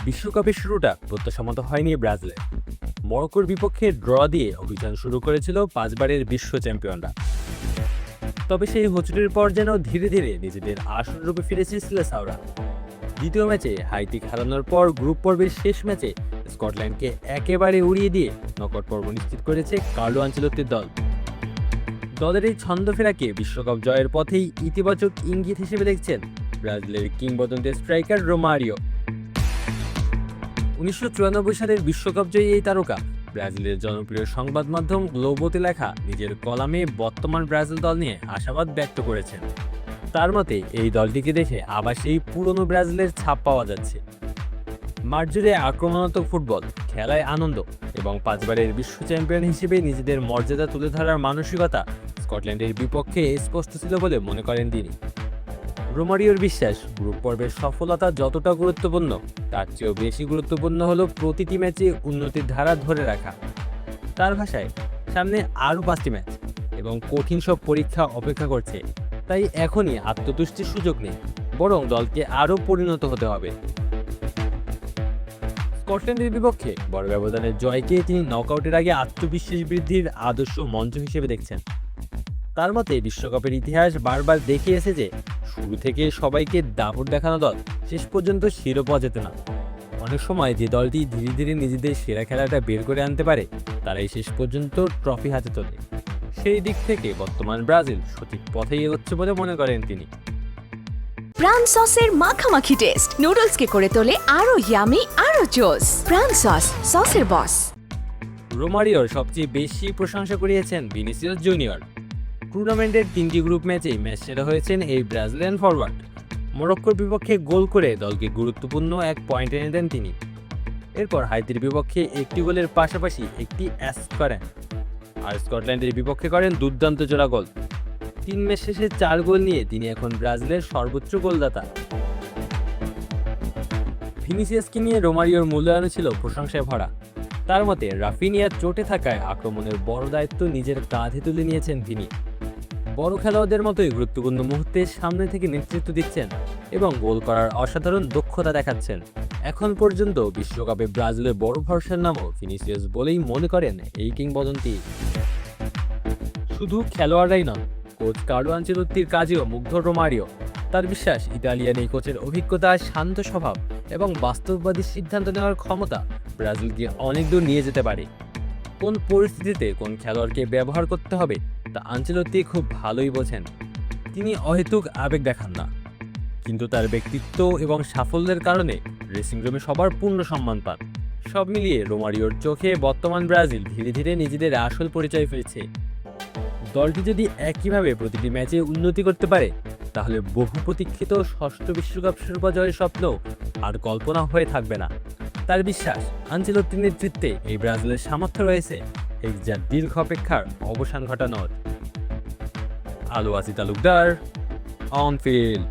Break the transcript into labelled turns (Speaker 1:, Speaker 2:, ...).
Speaker 1: বিশ্বকাপের শুরুটা প্রত্যাশামতো হয়নি ব্রাজিলে। মরক্কোর বিপক্ষে ড্র দিয়ে অভিযান শুরু করেছিল 5 বারের বিশ্ব চ্যাম্পিয়নরা। তবে সেই হোঁচটের পর যেন ধীরে ধীরে নিজেদের আসল রূপে ফিরেছে সিলেসাওরা। দ্বিতীয় ম্যাচে হাইতিক হারানোর পর গ্রুপ পর্বের শেষ ম্যাচে স্কটল্যান্ডকে একেবারে উড়িয়ে দিয়ে নকআউট পর্ব নিশ্চিত করেছে কার্লো আনচেলত্তির দল। দলের এই ছন্দ ফেরাকে বিশ্বকাপ জয়ের পথেই ইতিবাচক ইঙ্গিত হিসেবে দেখছেন ব্রাজিলের কিংবদন্তি স্ট্রাইকার রোমারিও। 1994 সালের বিশ্বকাপ জয়ী এই তারকা ব্রাজিলের জনপ্রিয় সংবাদ মাধ্যম গ্লোবোতে লেখা নিজের কলামে বর্তমান ব্রাজিল দল নিয়ে আশাবাদ ব্যক্ত করেছেন। তার মতে এই দলটিকে দেখে আবার সেই পুরনো ব্রাজিলের ছাপ পাওয়া যাচ্ছে। মাঠ জুড়ে আক্রমণাত্মক ফুটবল, খেলায় আনন্দ এবং 5 বারের বিশ্ব চ্যাম্পিয়ন হিসেবে নিজেদের মর্যাদা তুলে ধরার মানসিকতা স্কটল্যান্ডের বিপক্ষে স্পষ্ট ছিল বলে মনে করেন তিনি। রোমারিওর বিশ্বাস, গ্রুপ পর্বের সফলতা যতটা গুরুত্বপূর্ণ তার চেয়েও বেশি গুরুত্বপূর্ণ হলো প্রতিটি ম্যাচে উন্নতির ধারা ধরে রাখা। তার ভাষায়, সামনে আরও 5টি ম্যাচ এবং কঠিন সব পরীক্ষা অপেক্ষা করছে। তাই এখনই আত্মতুষ্টির সুযোগ নেই, বরং দলকে আরও পরিণত হতে হবে। স্কটল্যান্ডের বিপক্ষে বড় ব্যবধানের জয়কে তিনি নকআউটের আগে আত্মবিশ্বাস বৃদ্ধির আদর্শ মঞ্চ হিসেবে দেখছেন। তার মতে বিশ্বকাপের ইতিহাস বারবার দেখিয়েছে যে শুরু থেকে সবাইকে দাপট দেখানো দল শেষ পর্যন্ত শিরোপা জেতে না। অনেক সময় যে দলটি ধীরে ধীরে নিজেদের সেরা খেলাটা বের করে আনতে পারে তারাই শেষ পর্যন্ত ট্রফি হাতে তোলে। সেই দিক থেকে বর্তমান ব্রাজিল সঠিক পথেই এগোচ্ছে বলে মনে করেন তিনি।
Speaker 2: প্রাণ সসের মাখামাখি টেস্ট নুডলসকে করে তোলে আরো ইয়ামি আরো জোস। প্রাণ সস, সসের বস।
Speaker 1: রোমারিওর সবচেয়ে বেশি প্রশংসা কুড়িয়েছেন ভিনিসিয়াস জুনিয়র। টুর্নামেন্টের 3টি গ্রুপ ম্যাচেই ম্যাচ সেরা হয়েছেন এই ব্রাজিলিয়ান ফরওয়ার্ড। মরক্কোর বিপক্ষে গোল করে দলকে গুরুত্বপূর্ণ এক পয়েন্ট এনে দেন তিনি। এরপর হাইতির বিপক্ষে একটি গোলের পাশাপাশি একটি অ্যাসিস্ট করেন, আর স্কটল্যান্ডের বিপক্ষে করেন দুর্দান্ত জোড়া গোল। 3 ম্যাচ শেষে 4 গোল নিয়ে তিনি এখন ব্রাজিলের সর্বোচ্চ গোলদাতা। ভিনিসিয়াসকে নিয়ে রোমারিওর মূল্যায়ন ছিল প্রশংসায় ভরা। তার মতে রাফিনিয়ার চোটে থাকায় আক্রমণের বড় দায়িত্ব নিজের কাঁধে তুলে নিয়েছেন তিনি। বড় খেলোয়াড়দের মতোই গুরুত্বপূর্ণ মুহূর্তে সামনে থেকে নেতৃত্ব দিচ্ছেন এবং গোল করার অসাধারণ দক্ষতা দেখাচ্ছেন। এখন পর্যন্ত বিশ্বকাপে ব্রাজিলের বড় ভরসার নামও ভিনিসিয়াস বলেই মনে করেন এই কিংবদন্তি। শুধু খেলোয়াড়রাই নন, কোচ কার্লো আনচেলত্তির কাজেও মুগ্ধ রোমারিও। তার বিশ্বাস, ইতালিয়ান এই কোচের অভিজ্ঞতা, শান্ত স্বভাব এবং বাস্তববাদী সিদ্ধান্ত নেওয়ার ক্ষমতা ব্রাজিলকে অনেক দূর নিয়ে যেতে পারে। কোন পরিস্থিতিতে কোন খেলোয়াড়কে ব্যবহার করতে হবে তা আনচেলত্তি খুব ভালোই বোঝেন। তিনি অহেতুক আবেগ দেখান না, কিন্তু তার ব্যক্তিত্ব এবং সাফল্যের কারণে ড্রেসিং রুমে সবার পূর্ণ সম্মান পান। সব মিলিয়ে রোমারিওর চোখে বর্তমান ব্রাজিল ধীরে ধীরে নিজেদের আসল পরিচয় ফিরছে। দলটি যদি একইভাবে প্রতিটি ম্যাচে উন্নতি করতে পারে তাহলে বহু প্রতীক্ষিত ষষ্ঠ বিশ্বকাপ শিরোপা জয়ের স্বপ্ন আর কল্পনা হয়ে থাকবে না। তার বিশ্বাস, আনচেলত্তির নেতৃত্বে এই ব্রাজিলের সামর্থ্য রয়েছে যা দীর্ঘ অপেক্ষার অবসান ঘটানোর। আলো আসি তালুকদার, অন ফিল্ড।